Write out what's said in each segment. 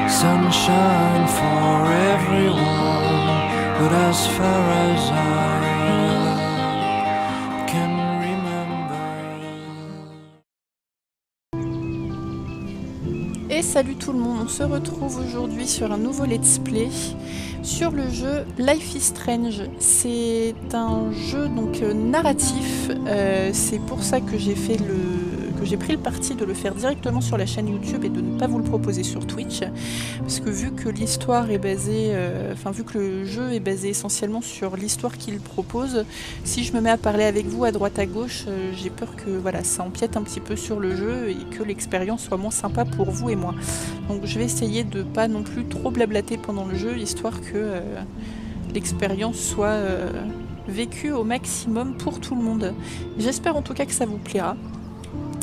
Sunshine for everyone, but as far as I can remember. Et salut tout le monde, on se retrouve aujourd'hui sur un nouveau let's play sur le jeu Life is Strange. C'est un jeu donc narratif, c'est pour ça que j'ai pris le parti de le faire directement sur la chaîne YouTube et de ne pas vous le proposer sur Twitch, parce que vu que l'histoire est basée, vu que le jeu est basé essentiellement sur l'histoire qu'il propose, si je me mets à parler avec vous à droite à gauche, j'ai peur que voilà, ça empiète un petit peu sur le jeu et que l'expérience soit moins sympa pour vous et moi. Donc je vais essayer de pas non plus trop blablater pendant le jeu, histoire que l'expérience soit vécue au maximum pour tout le monde. J'espère en tout cas que ça vous plaira.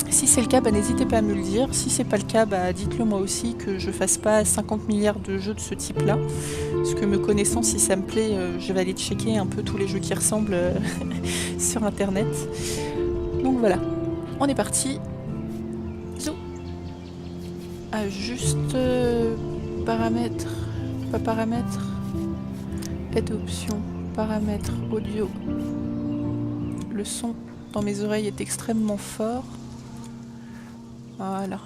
Si c'est le cas, n'hésitez pas à me le dire. Si c'est pas le cas, dites-le moi aussi, que je fasse pas 50 milliards de jeux de ce type-là. Parce que me connaissant, si ça me plaît, je vais aller checker un peu tous les jeux qui ressemblent sur internet. Donc voilà, on est parti. Zou. Juste paramètres, pas paramètres, aide options, paramètres, audio. Le son dans mes oreilles est extrêmement fort. Voilà.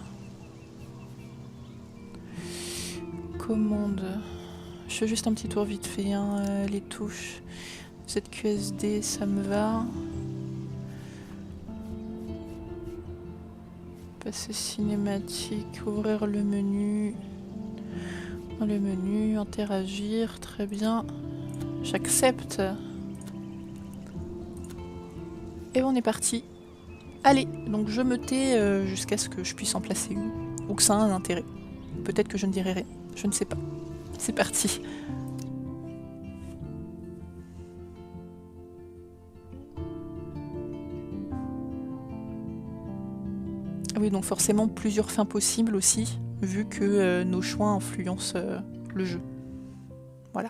Commande. Je fais juste un petit tour vite fait, hein, les touches. ZQSD, ça me va. Passer cinématique, ouvrir le menu. Dans le menu, interagir, très bien. J'accepte. Et on est parti. Allez, donc je me tais jusqu'à ce que je puisse en placer une, ou que ça a un intérêt. Peut-être que je ne dirai rien, je ne sais pas. C'est parti. Oui, donc forcément plusieurs fins possibles aussi, vu que nos choix influencent le jeu. Voilà.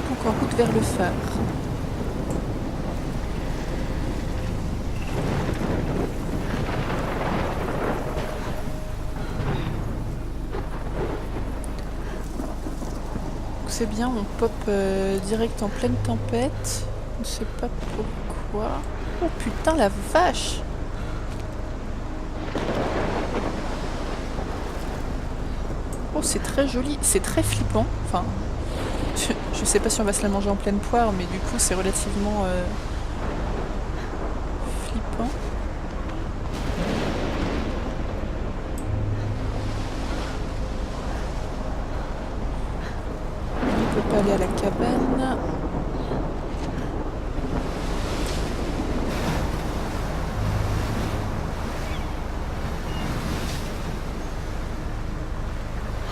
Donc en route vers le phare. C'est bien, on pop direct en pleine tempête. On ne sait pas pourquoi. Oh putain la vache! Oh c'est très joli, c'est très flippant. Enfin, je sais pas si on va se la manger en pleine poire, mais du coup c'est relativement flippant. On peut pas aller à la cabane.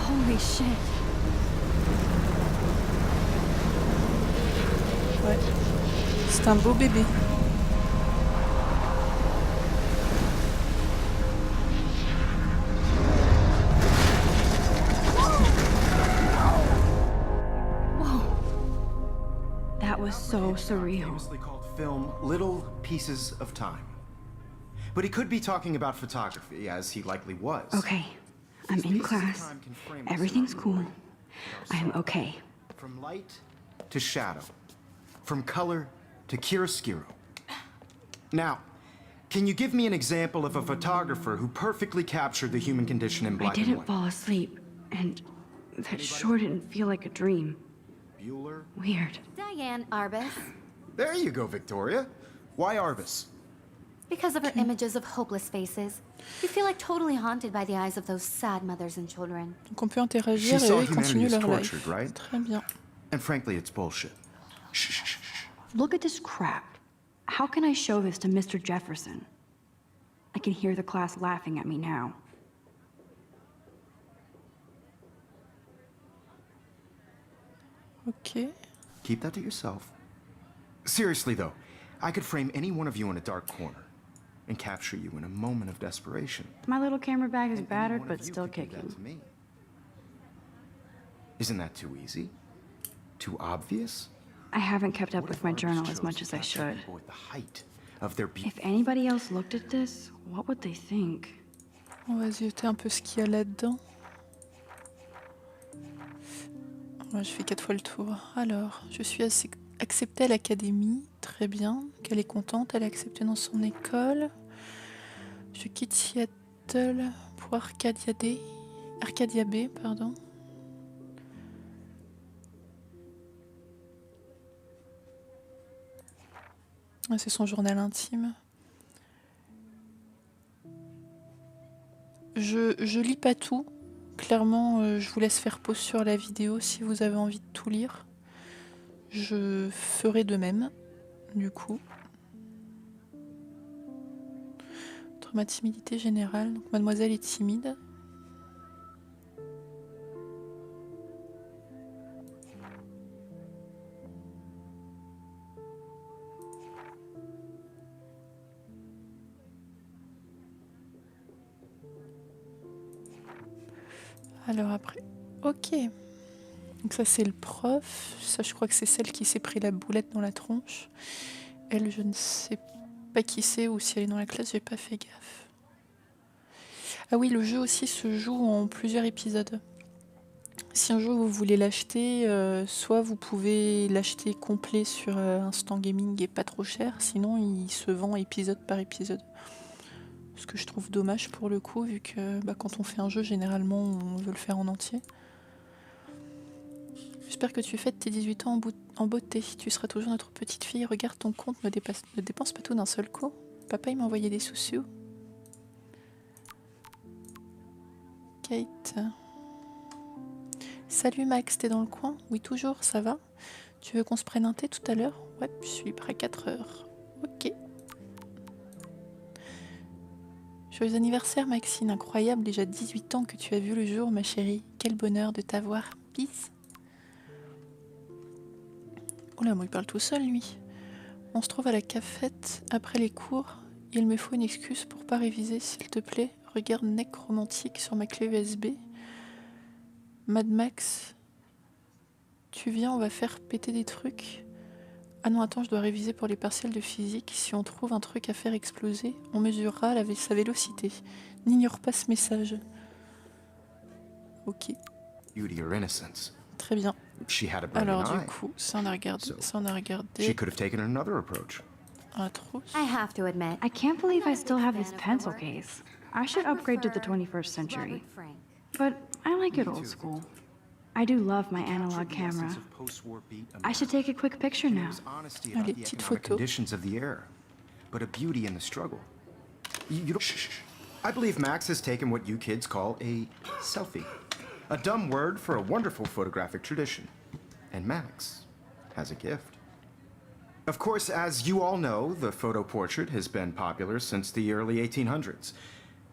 Holy shit. Ouais. C'est un beau bébé. was so surreal. Famously called film Little Pieces of Time. But he could be talking about photography, as he likely was. Okay, I'm in class. Everything's cool. I'm okay. From light to shadow. From color to chiaroscuro. Now, can you give me an example of a photographer who perfectly captured the human condition in I black and didn't white? fall asleep, and that sure didn't feel like a dream. Bueller? Weird. Diane Arbus. There you go, Victoria. Why Arbus? Because of her images of hopeless faces. You feel like totally haunted by the eyes of those sad mothers and children. Donc on peut interagir She et saw eux ils continuent humanity as leur life. tortured, right? Très bien. And frankly, it's bullshit. Shh, shh, shh, shh. Look at this crap. How can I show this to Mr. Jefferson? I can hear the class laughing at me now. Ok. Keep that to yourself. Seriously, though, I could frame any one of you in a dark corner and capture you in a moment of desperation. My little camera bag is And any battered, one but of you still could do that kicking. to me. Isn't that too easy? Too obvious? I haven't kept up What with if my artists journal chose as much to as I capture should? people at the height of their beauty? If anybody else looked at this, what would they think? On va zioter un peu ce qu'il y a là-dedans. Moi, je fais 4 fois le tour. Alors, je suis acceptée à l'académie. Très bien. Qu'elle est contente. Elle est acceptée dans son école. Je quitte Seattle pour Arcadia Bay, pardon. Ah, c'est son journal intime. Je lis pas tout. Clairement, je vous laisse faire pause sur la vidéo si vous avez envie de tout lire. Je ferai de même, du coup. Ma timidité générale. Donc, mademoiselle est timide. Alors après, ok. Donc ça c'est le prof. Ça je crois que c'est celle qui s'est pris la boulette dans la tronche. Elle, je ne sais pas qui c'est ou si elle est dans la classe, j'ai pas fait gaffe. Ah oui, le jeu aussi se joue en plusieurs épisodes. Si un jour vous voulez l'acheter, soit vous pouvez l'acheter complet sur Instant Gaming et pas trop cher, sinon il se vend épisode par épisode. Ce que je trouve dommage pour le coup, vu que quand on fait un jeu, généralement on veut le faire en entier. J'espère que tu fêtes tes 18 ans en beauté. Tu seras toujours notre petite fille. Regarde ton compte, ne dépense pas tout d'un seul coup. Papa il m'a envoyé des sociaux. Kate. Salut Max, t'es dans le coin? Oui toujours, ça va? Tu veux qu'on se prenne un thé tout à l'heure? Ouais, je suis prêt à 4 heures. Ok. Joyeux anniversaire Maxine, incroyable, déjà 18 ans que tu as vu le jour ma chérie. Quel bonheur de t'avoir. Peace. Oula, moi il parle tout seul lui. On se trouve à la cafette après les cours. Il me faut une excuse pour pas réviser, s'il te plaît. Regarde Neck romantique sur ma clé USB. Mad Max, tu viens, on va faire péter des trucs. Ah non, attends, je dois réviser pour les partiels de physique. Si on trouve un truc à faire exploser, on mesurera sa vélocité. N'ignore pas ce message. Ok. Beauty or innocence. Très bien. She had a brilliant Alors du eye. coup, ça on a regardé. She could have taken another approach. Un trousse. I have to admit. I can't believe I still have this pencil case. I should upgrade to the 21st century. But I like it old school. I do love my analog camera. I should take a quick picture now. Ah, les petites photos. Conditions of the era, but a beauty in the struggle. You don't. Shh. I believe Max has taken what you kids call a selfie, a dumb word for a wonderful photographic tradition, and Max has a gift. Of course, as you all know, the photo portrait has been popular since the early 1800s.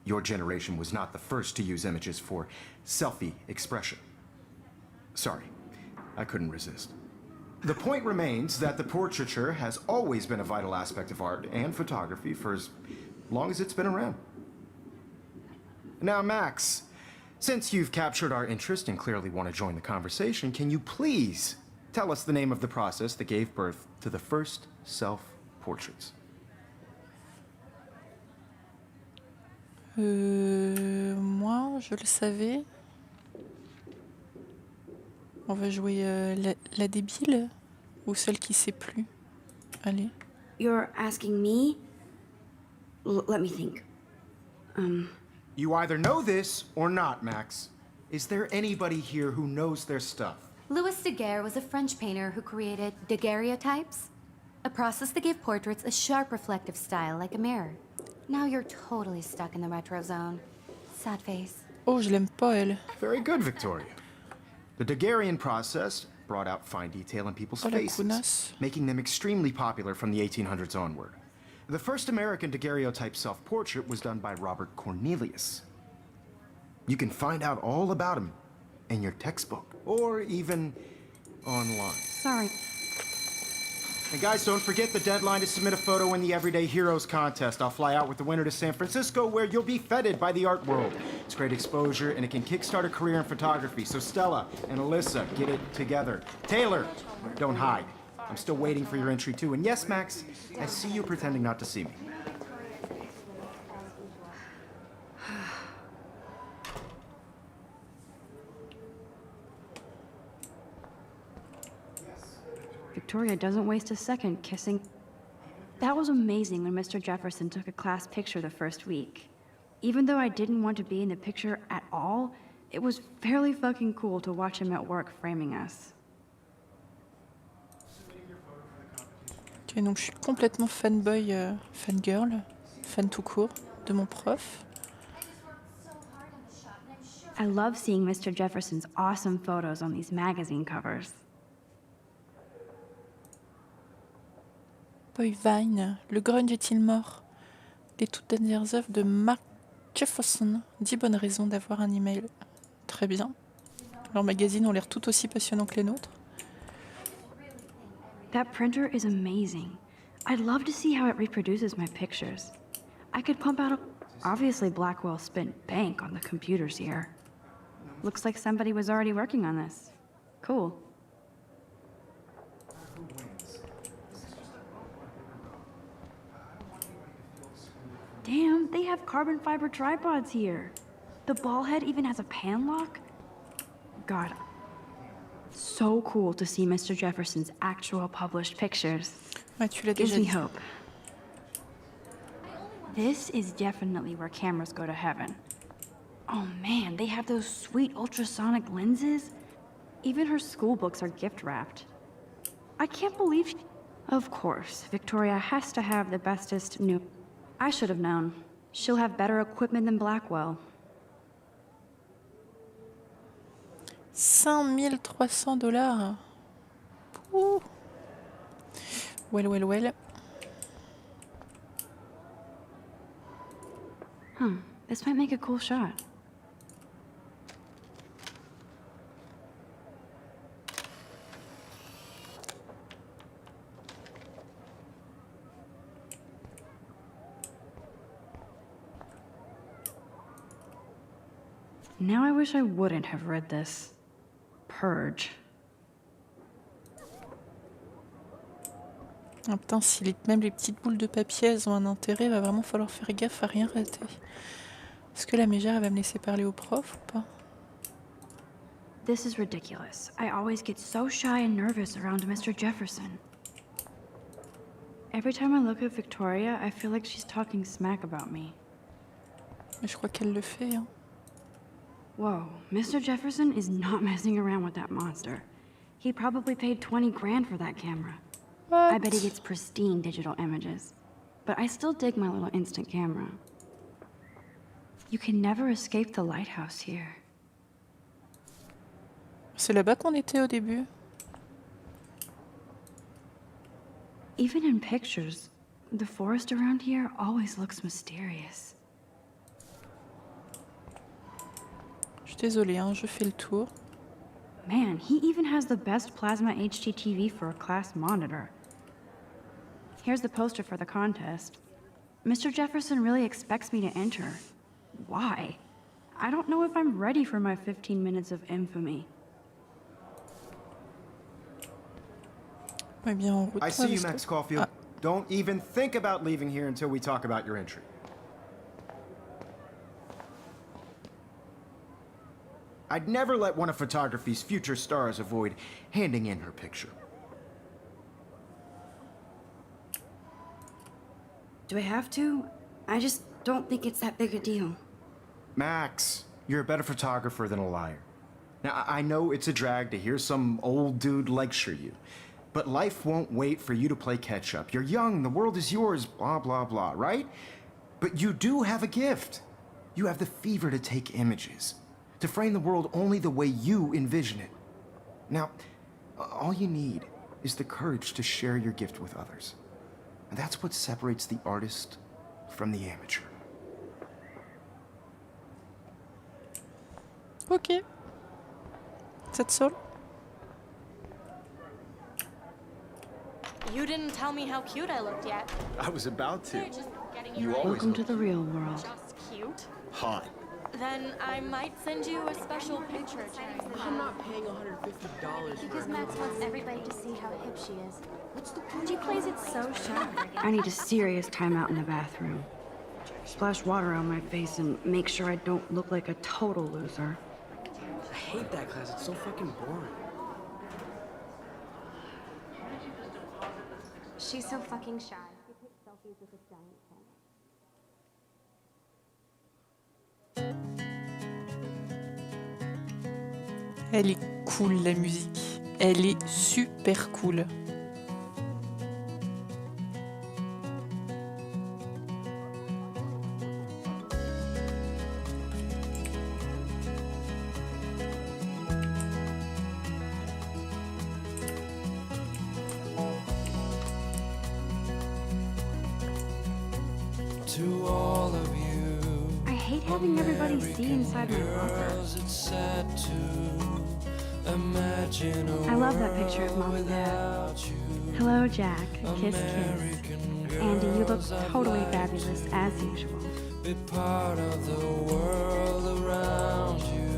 Your generation was not the first to use images for selfie expression. Sorry, I couldn't resist. The point remains that the portraiture has always been a vital aspect of art and photography for as long as it's been around. Now, Max, since you've captured our interest and clearly want to join the conversation, can you please Tell us the name of the process that gave birth to the first self-portraits. Moi, je le savais. On va jouer la débile ou celle qui sait plus. Allez. You're asking me? Let me think. You either know this or not, Max. Is there anybody here who knows their stuff? Louis Daguerre was a French painter who created daguerreotypes, a process that gave portraits a sharp reflective style like a mirror. Now you're totally stuck in the retro zone. Sad face. Oh, je l'aime pas, elle. Very good, Victoria. The Daguerrean process brought out fine detail in people's Oh, la faces, counasse. making them extremely popular from the 1800s onward. The first American daguerreotype self-portrait was done by Robert Cornelius. You can find out all about him in your textbook, or even online. Sorry. And guys, don't forget the deadline to submit a photo in the Everyday Heroes contest. I'll fly out with the winner to San Francisco, where you'll be feted by the art world. It's great exposure, and it can kickstart a career in photography. So Stella and Alyssa, get it together. Taylor, don't hide. I'm still waiting for your entry too. And yes, Max, I see you pretending not to see me. Victoria doesn't waste a second kissing. That was amazing when Mr. Jefferson took a class picture the first week. Even though I didn't want to be in the picture at all, it was fairly fucking cool to watch him at work framing us. Ok, donc je suis complètement fanboy, fangirl, fan tout court, de mon prof. I love seeing Mr. Jefferson's awesome photos on these magazine covers. Boy Vine, le grunge est-il mort? Les toutes dernières œuvres de Mark Jefferson. 10 bonnes raisons d'avoir un email. Très bien. Leurs magazines ont l'air tout aussi passionnants que les nôtres. That printer is amazing. I'd love to see how it reproduces my pictures. I could pump out a... Obviously Blackwell spent bank on the computers here. Looks like somebody was already working on this. Cool. Damn, they have carbon fiber tripods here. The ball head even has a pan lock. God, so cool to see Mr. Jefferson's actual published pictures. Ouais, tu l'as Gives déjà me dit. hope. This is definitely where cameras go to heaven. Oh man, they have those sweet ultrasonic lenses. Even her school books are gift wrapped. I can't believe Of course, Victoria has to have the bestest new... I should have known. She'll have better equipment than Blackwell. 5300 $. Ouh. Well. This might make a cool shot. Now I wish I wouldn't have read this. Purge. Ah putain, si même les petites boules de papier elles ont un intérêt, il va vraiment falloir faire gaffe à rien rater. Est-ce que la mégère elle va me laisser parler au prof ou pas? This is ridiculous. I always get so shy and nervous around Mr. Jefferson. Every time I look at Victoria, I feel like she's talking smack about me. Mais je crois qu'elle le fait, hein. Whoa, Mr. Jefferson is not messing around with that monster. He probably paid 20 grand for that camera. What? I bet he gets pristine digital images. But I still dig my little instant camera. You can never escape the lighthouse here. C'est là-bas qu'on était au début. Even in pictures, the forest around here always looks mysterious. Je suis désolée, hein, je fais le tour. Man, he even has the best plasma HDTV for a class monitor. Here's the poster for the contest. Mr. Jefferson really expects me to enter. Why? I don't know if I'm ready for my 15 minutes of infamy. Eh bien, en route. I see you, resto. Max Caulfield. Don't even think about leaving here until we talk about your entry. I'd never let one of photography's future stars avoid handing in her picture. Do I have to? I just don't think it's that big a deal. Max, you're a better photographer than a liar. Now, I know it's a drag to hear some old dude lecture you, but life won't wait for you to play catch up. You're young, the world is yours, blah, blah, blah, right? But you do have a gift. You have the fever to take images, to frame the world only the way you envision it. Now, all you need is the courage to share your gift with others. And that's what separates the artist from the amateur. Ok. That's all. You didn't tell me how cute I looked yet. I was about to. They're just getting You right. always Welcome to look the real world. Just cute. hot. Then I might send you a special picture. I'm not paying $150 Because for Max wants everybody to see how hip she is. She plays it so sharp. I need a serious timeout in the bathroom. Splash water on my face and make sure I don't look like a total loser. I hate that class. It's so fucking boring. She's so fucking shy. She takes selfies with this giant pen. Elle est cool, la musique. Elle est super cool. To all of you, I hate having everybody see inside my locker. girls, it's sad to imagine a I love that picture of Mom and Dad. without you. Hello, Jack. Kiss, kiss. American Andy, you look girls, totally I'd like fabulous, to as usual. be part of the world around you.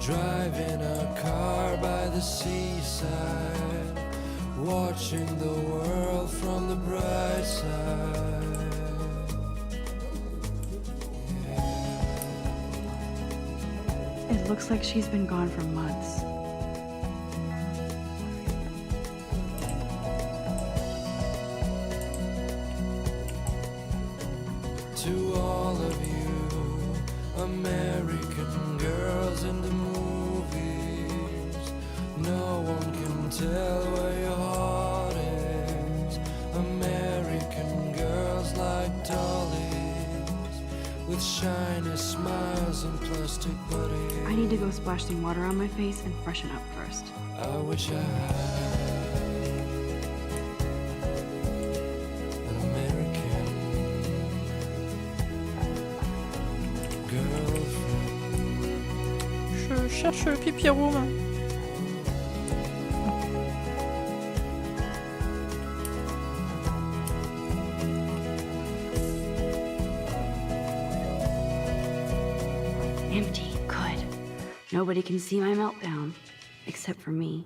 Driving a car by the seaside, watching the world from the bright side. It looks like she's been gone for months. To all of you, American girls in the movies, no one can tell where your heart is. American girls like dollies, with shiny smiles and plastic bodies. I need to go splash some water on my face and freshen up first. I wish I had an American girlfriend. Je cherche le pipi room. Empty. Good. Nobody can see my meltdown. Except for me.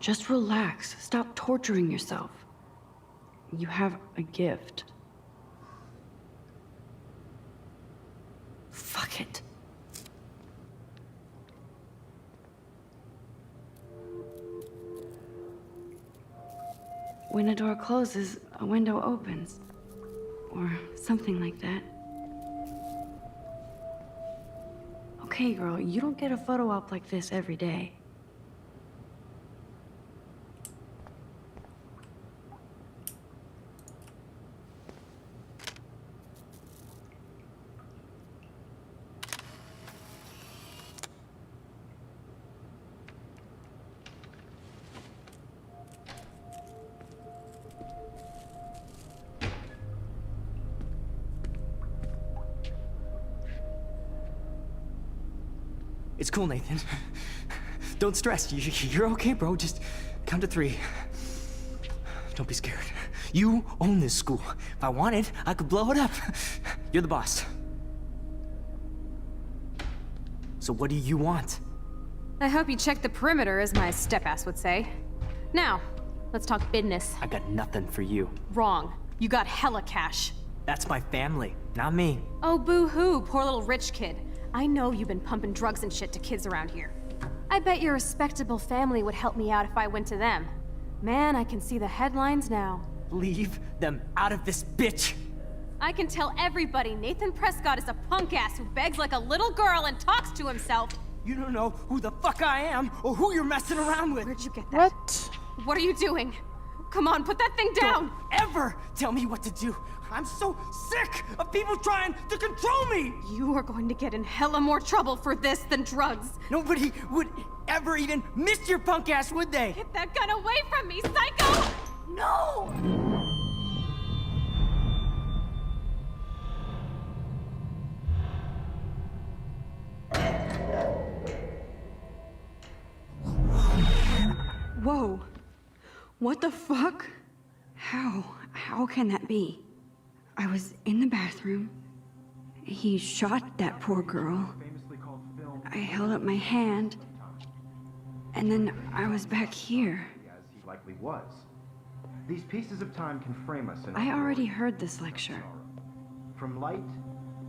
Just relax. Stop torturing yourself. You have a gift. Fuck it. When a door closes, a window opens. Or something like that. Okay, girl, you don't get a photo op like this every day. It's cool, Nathan. Don't stress. You're okay, bro. Just count to 3. Don't be scared. You own this school. If I wanted, I could blow it up. You're the boss. So what do you want? I hope you checked the perimeter, as my step-ass would say. Now, let's talk business. I got nothing for you. Wrong. You got hella cash. That's my family, not me. Oh, boo-hoo, poor little rich kid. I know you've been pumping drugs and shit to kids around here. I bet your respectable family would help me out if I went to them. Man, I can see the headlines now. Leave them out of this bitch! I can tell everybody Nathan Prescott is a punk ass who begs like a little girl and talks to himself. You don't know who the fuck I am or who you're messing around with. Where'd you get that? What? What are you doing? Come on, put that thing down! Don't ever tell me what to do. I'm so sick of people trying to control me! You are going to get in hella more trouble for this than drugs. Nobody would ever even miss your punk ass, would they? Get that gun away from me, psycho! No! Whoa. What the fuck? How can that be? I was in the bathroom. He shot that poor girl. I held up my hand. And then I was back here. As he likely was. These pieces of time can frame us in I already heard this lecture. From light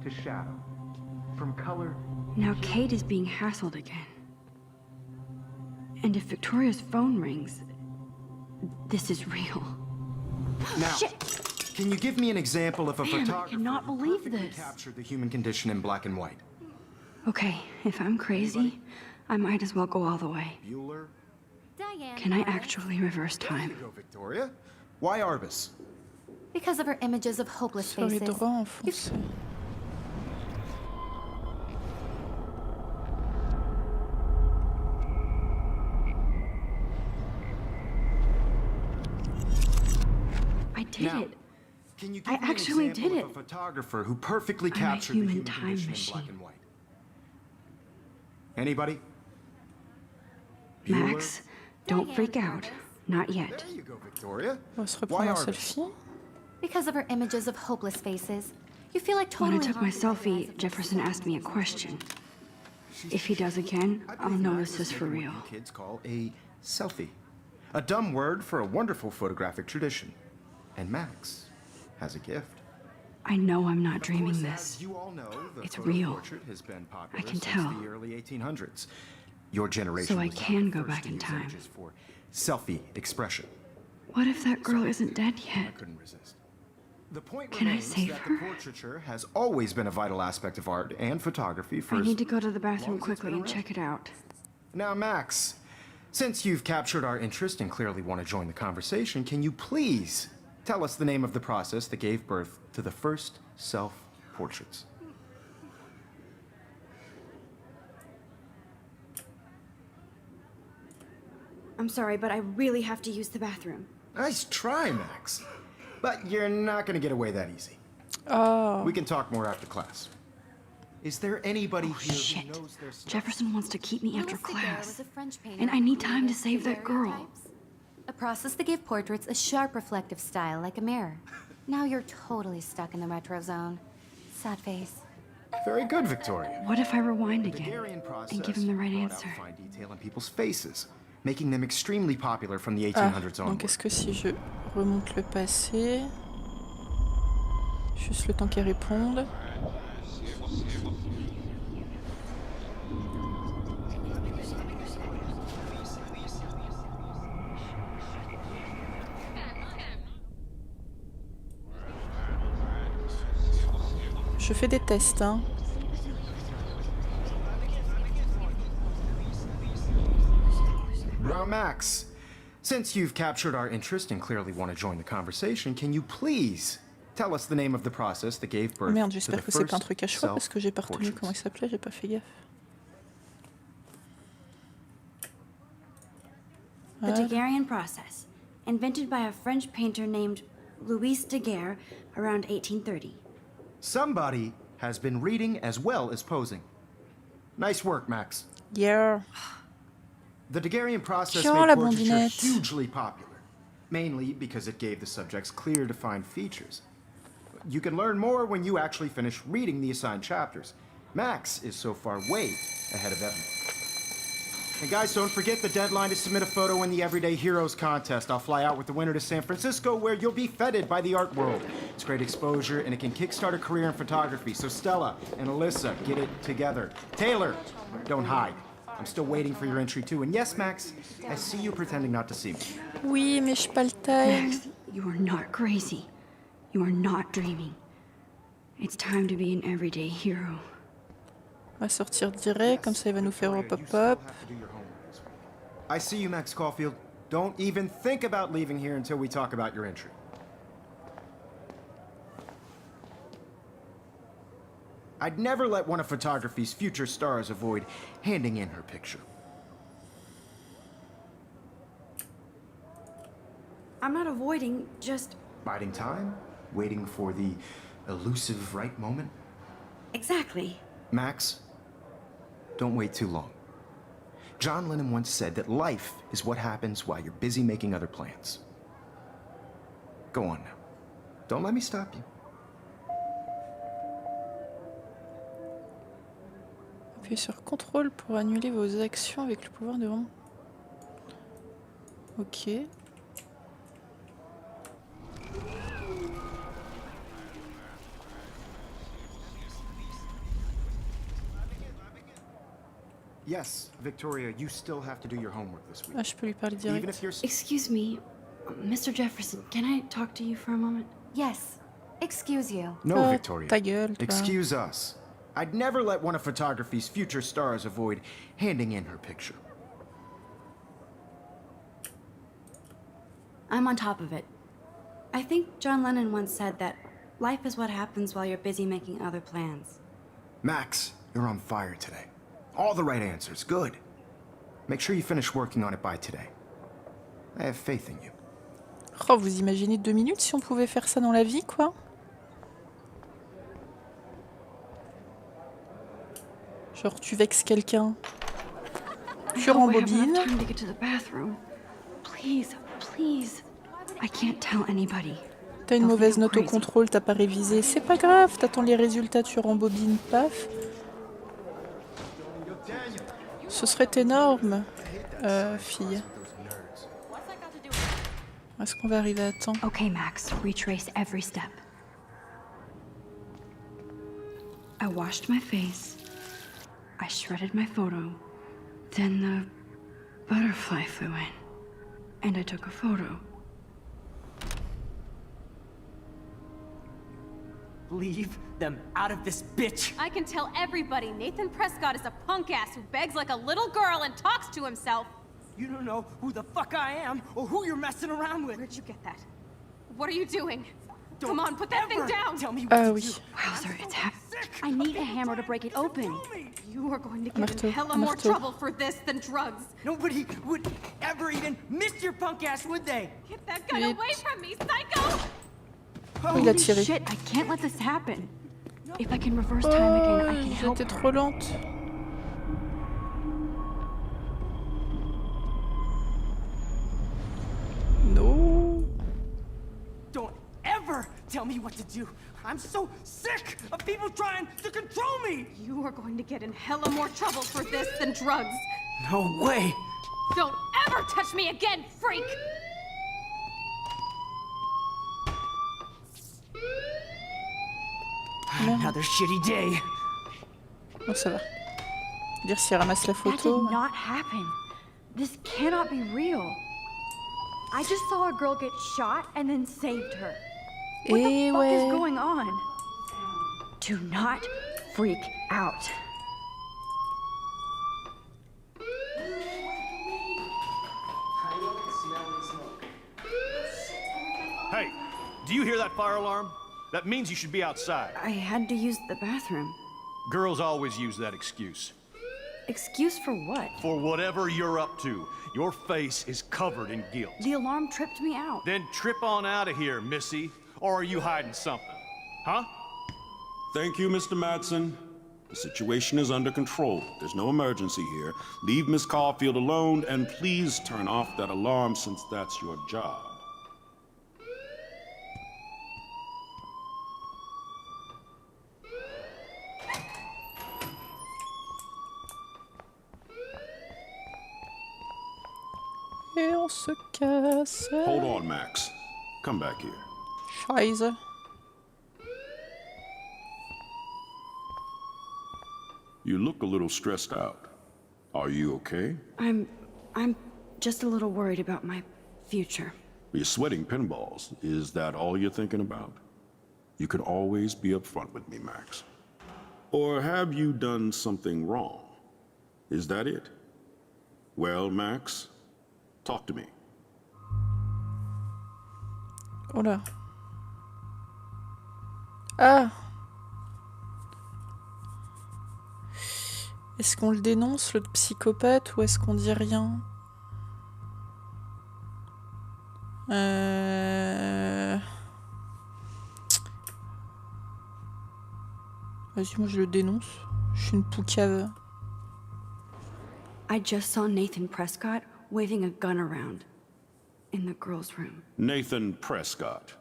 to shadow. From color. Now Kate is being hassled again. And if Victoria's phone rings, this is real. Now, Shit. can you give me an example of a Man, I photographer cannot who believe perfectly this. captured the human condition in black and white? Okay, if I'm crazy, I might as well go all the way. Bueller? Diane. Can I Warren. actually reverse There you time? go, Victoria. Why Arbus? Because of her images of hopeless Sur les faces. droits en français. I did Now, it. Can you I give me an actually example did of it. a photographer who perfectly I'm a captured the human human time condition in black machine. and white? Anybody? Max, don't Diane freak out. Arbus. Not yet. There you go, Victoria. On va se Why reprendre en Arbus? selfie. Because of her images of hopeless faces. You feel like When totally I took my haunted by the eyes selfie, of Jefferson those asked me a images. question. If he does again, I I'll believe know Max this has is for taken what real. you kids call a selfie. A dumb word for a wonderful photographic tradition. And Max has a gift. I know I'm not Of dreaming course, this. as you all know, the It's photo real. portrait has been popular I can since tell. the early 1800s. Your generation So I was not can the go first back to in use time. images for selfie expression. What if that girl isn't dead I yet? couldn't resist. The point Can I remains save that her? the portraiture has always been a vital aspect of art and photography for I as need to go to the long bathroom as it's quickly been and around. check it out. Now, Max, since you've captured our interest and clearly want to join the conversation, can you please tell us the name of the process that gave birth to the first self-portraits? I'm sorry, but I really have to use the bathroom. Nice try, Max. But you're not going to get away that easy. Oh, We can talk more after class. Is there anybody here Shit. who knows their stuff? Jefferson wants to keep me after Louis Daguerre class. was a French painter And I who need time to created save that girl. daguerreotypes, a process that gave portraits a sharp reflective style like a mirror. Now you're totally stuck in the retro zone. Sad face. Very good, Victoria. What if I rewind The again Daguerrean process and give him the right brought out answer? fine detail in people's faces, making them extremely popular from the ah. 1800s Donc onward. est-ce que si je remonte le passé, juste le temps qu'elle réponde. Je fais des tests, hein. Now, Max, since you've captured our interest and clearly want to join the conversation, can you please tell us the name of the process that gave Oh birth merde, to the j'espère que c'est pas un first truc à choix parce que j'ai pas retenu self-portraits? comment il s'appelait, j'ai pas fait gaffe. The Daguerrean process, invented by a French painter named Louis Daguerre around 1830. Somebody has been reading as well as posing. Nice work, Max. Yeah. The Daguerrean process Tiens, made la portraiture blondinette. hugely popular, mainly because it gave the subjects clear, defined features. You can learn more when you actually finish reading the assigned chapters. Max is so far way ahead of Evan. And guys, don't forget the deadline to submit a photo in the Everyday Heroes contest. I'll fly out with the winner to San Francisco, where you'll be feted by the art world. It's great exposure, and it can kickstart a career in photography. So Stella and Alyssa, get it together. Taylor, don't hide. I'm still waiting for your entry too. And yes, Max, I see you pretending not to see me. Oui, mais j'ai pas le time. Max, you are not crazy. You are not dreaming. It's time to be an everyday hero. On va sortir direct, comme ça il va nous faire un pop-up. I see you, Max Caulfield. Don't even think about leaving here until we talk about your entry. I'd never let one of photography's future stars avoid handing in her picture. I'm not avoiding, just... Biding time? Waiting for the elusive right moment? Exactly. Max, don't wait too long. John Lennon once said that life is what happens while you're busy making other plans. Go on now. Don't let me stop you. Appuyez sur CTRL pour annuler vos actions avec le pouvoir de rond. Ok. Yes, Victoria, you still have to do your homework this week. Ah, je peux lui parler Even direct. if you're... Excuse me, Mr. Jefferson, can I talk to you for a moment? Yes. Excuse you. No, Oh, Victoria. ta gueule, toi. Excuse us. I'd never let one of photography's future stars avoid handing in her picture. I'm on top of it. I think John Lennon once said that life is what happens while you're busy making other plans. Max, you're on fire today. All the right answers. Good. Make sure you finish working on it by today. I have faith in you. Oh, vous imaginez 2 minutes si on pouvait faire ça dans la vie, quoi? Genre, tu vexes quelqu'un, tu rembobines. Time to get to the bathroom. Please, please. I can't tell anybody. T'as une mauvaise note au contrôle, t'as pas révisé. C'est pas grave, t'attends les résultats, tu rembobines, paf. Ce serait énorme, fille. Est-ce qu'on va arriver à temps? Okay, Max, retrace every step. I washed my face. I shredded my photo. Then the butterfly flew in. And I took a photo. Leave them out of this bitch! I can tell everybody Nathan Prescott is a punk ass who begs like a little girl and talks to himself. You don't know who the fuck I am or who you're messing around with. Where'd you get that? What are you doing? Don't Come on, put that thing ever down! Tell me what to Oui. do. Wowzer, it's happening. I need a hammer to break it open. You are going to get Marteau, in hella more marteau. trouble for this than drugs. Nobody would ever even miss your punk ass, would they? Get that gun Vite. away from me, psycho! Oh, il a tiré. Shit, I can't let this happen. If I can reverse time again, I can Oh, help j'étais her. trop lente. No. Don't ever tell me what to do. I'm so sick of people trying to control me. You are going to get in hella more trouble for this than drugs. No way. Don't ever touch me again, freak! Another shitty day. Bon, ça va. Dire s'il ramasse la That photo. did not happen. This cannot be real. I just saw a girl get shot and then saved her. What the Eh fuck is ouais. going on? Do not freak out. Hey, do you hear that fire alarm? That means you should be outside. I had to use the bathroom. Girls always use that excuse. Excuse for what? For whatever you're up to, your face is covered in guilt. The alarm tripped me out. Then trip on out of here, missy. Or are you hiding something? Huh? Thank you, Mr. Madsen. The situation is under control. There's no emergency here. Leave Miss Caulfield alone, and please turn off that alarm since that's your job. Et on se casse. Hold on, Max. Come back here. Scheiße. You look a little stressed out. Are you okay? I'm just a little worried about my future. You're sweating pinballs. Is that all you're thinking about? You can always be upfront with me, Max. Or have you done something wrong? Is that it? Well, Max, talk to me. Oh là. Ah. Est-ce qu'on le dénonce, l'autre psychopathe, ou est-ce qu'on dit rien? Vas-y, moi je le dénonce. Je suis une poucave. I just saw Nathan Prescott waving a gun around in the girls' room. Nathan Prescott.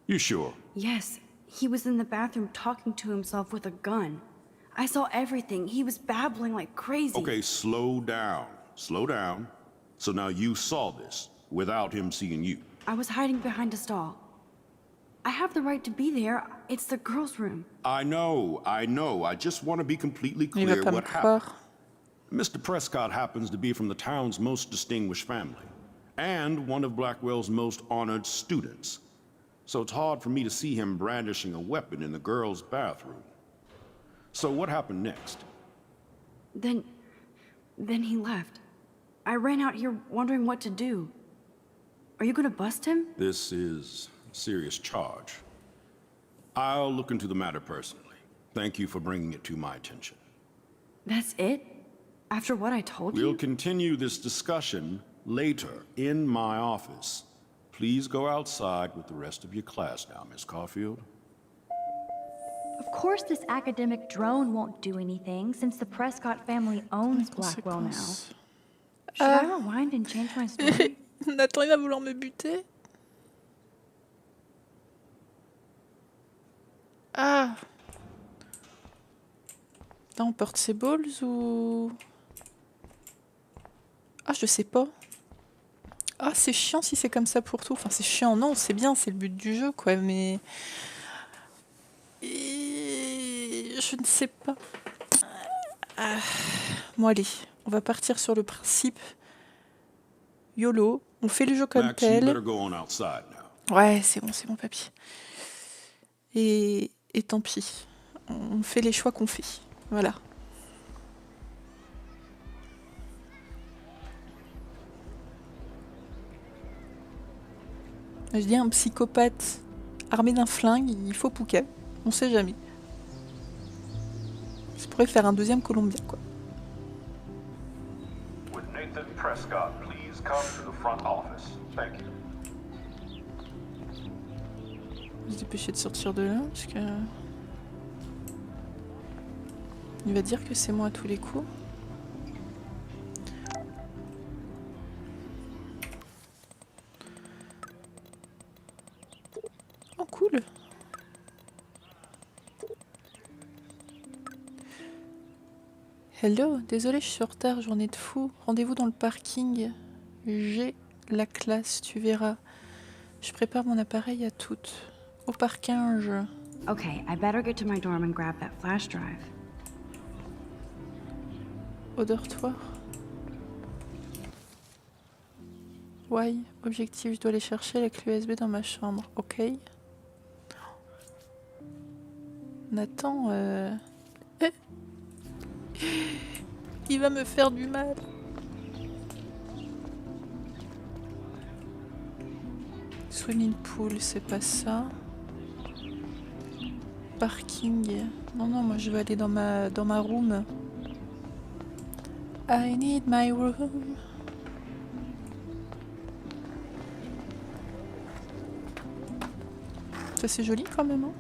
You sure? Yes, he was in the bathroom talking to himself with a gun. I saw everything. He was babbling like crazy. Okay, slow down. Slow down. So now you saw this without him seeing you. I was hiding behind a stall. I have the right to be there. It's the girls' room. I know. I just want to be completely Il va clear pas me what happened. croire. Mr. Prescott happens to be from the town's most distinguished family, and one of Blackwell's most honored students. So it's hard for me to see him brandishing a weapon in the girls' bathroom. So what happened next? Then he left. I ran out here wondering what to do. Are you gonna bust him? This is a serious charge. I'll look into the matter personally. Thank you for bringing it to my attention. That's it? After what I told We'll you? continue this discussion later in my office. Please go outside with the rest of your class now, Miss Caulfield. Of course this academic drone won't do anything since the Prescott family owns Blackwell now. Should I rewind and change my story? Nathan, il va vouloir me buter. Ah. Là, on porte ses balls ou... Ah, je sais pas. Ah, c'est chiant si c'est comme ça pour tout. Enfin, c'est chiant, non, c'est bien, c'est le but du jeu, quoi, mais... Et... Je ne sais pas. Ah. Bon, allez, on va partir sur le principe YOLO. On fait le jeu comme Max, you tel. better go on outside now. Ouais, c'est bon, papy. Et tant pis. On fait les choix qu'on fait. Voilà. Je dis un psychopathe armé d'un flingue, il faut Pouquet. On sait jamais. Ça pourrait faire un deuxième Colombien, quoi. Would Nathan Prescott please come to the front office? Thank you. On va se dépêcher de sortir de là, parce que... Il va dire que c'est moi à tous les coups. Oh, cool. Hello, désolé, je suis en retard, journée de fou. Rendez-vous dans le parking. J'ai la classe, tu verras. Je prépare mon appareil à toutes. Au parking. Okay, I better get to my dorm and grab that flash drive. Au dortoir. Ouais, objectif, je dois aller chercher la clé USB dans ma chambre. Ok. Nathan, il va me faire du mal. Swimming pool, c'est pas ça. Parking. Non, non, moi je vais aller dans ma room. I need my room. Ça c'est joli quand même, hein.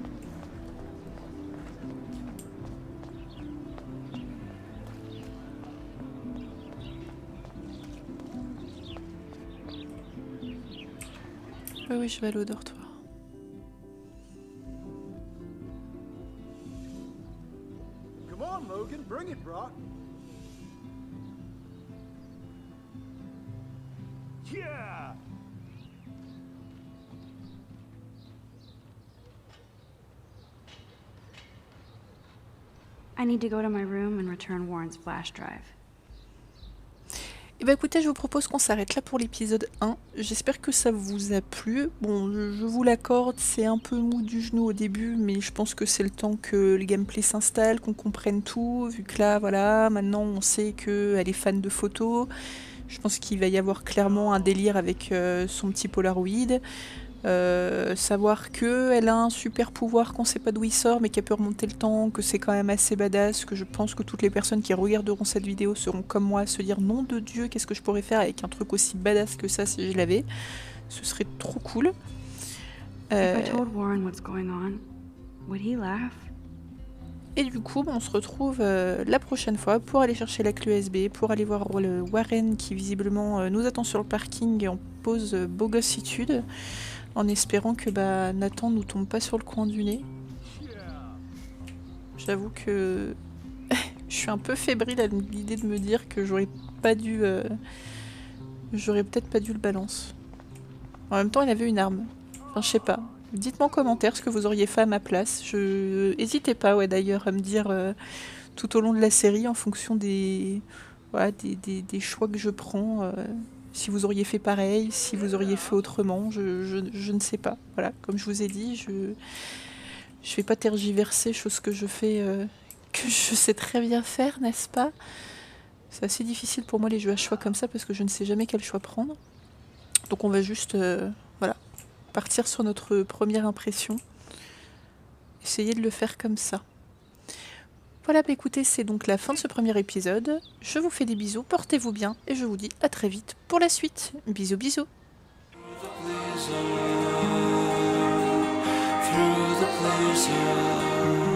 Oui, je vais aller au dortoir. Come on, Logan, bring it, bro. Yeah! I need to go to my room and return Warren's flash drive. Et bah écoutez, je vous propose qu'on s'arrête là pour l'épisode 1. J'espère que ça vous a plu. Bon, je vous l'accorde, c'est un peu mou du genou au début, mais je pense que c'est le temps que le gameplay s'installe, qu'on comprenne tout, vu que là, voilà, maintenant on sait qu'elle est fan de photos. Je pense qu'il va y avoir clairement un délire avec son petit Polaroid. Savoir qu'elle a un super pouvoir qu'on sait pas d'où il sort mais qu'elle peut remonter le temps, que c'est quand même assez badass, que je pense que toutes les personnes qui regarderont cette vidéo seront comme moi à se dire nom de Dieu, qu'est-ce que je pourrais faire avec un truc aussi badass que ça si je l'avais. Ce serait trop cool. If I told Warren what's going on, would he laugh? Et du coup, on se retrouve la prochaine fois pour aller chercher la clé USB, pour aller voir le Warren qui visiblement nous attend sur le parking et en pause beau gossitude. En espérant que Nathan nous tombe pas sur le coin du nez. J'avoue que je suis un peu fébrile à l'idée de me dire que j'aurais pas dû... J'aurais peut-être pas dû le balance. En même temps, il avait une arme. Enfin, je sais pas. Dites-moi en commentaire ce que vous auriez fait à ma place. Hésitez pas, ouais, d'ailleurs, à me dire tout au long de la série, en fonction des, voilà, des choix que je prends... si vous auriez fait pareil, si vous auriez fait autrement, je ne sais pas. Voilà, comme je vous ai dit, je vais pas tergiverser, chose que je fais, que je sais très bien faire, n'est-ce pas? C'est assez difficile pour moi les jeux à choix comme ça parce que je ne sais jamais quel choix prendre. Donc on va juste, voilà, partir sur notre première impression. Essayer de le faire comme ça. Voilà, écoutez, c'est donc la fin de ce premier épisode. Je vous fais des bisous, portez-vous bien et je vous dis à très vite pour la suite. Bisous, bisous. Through the blizzard.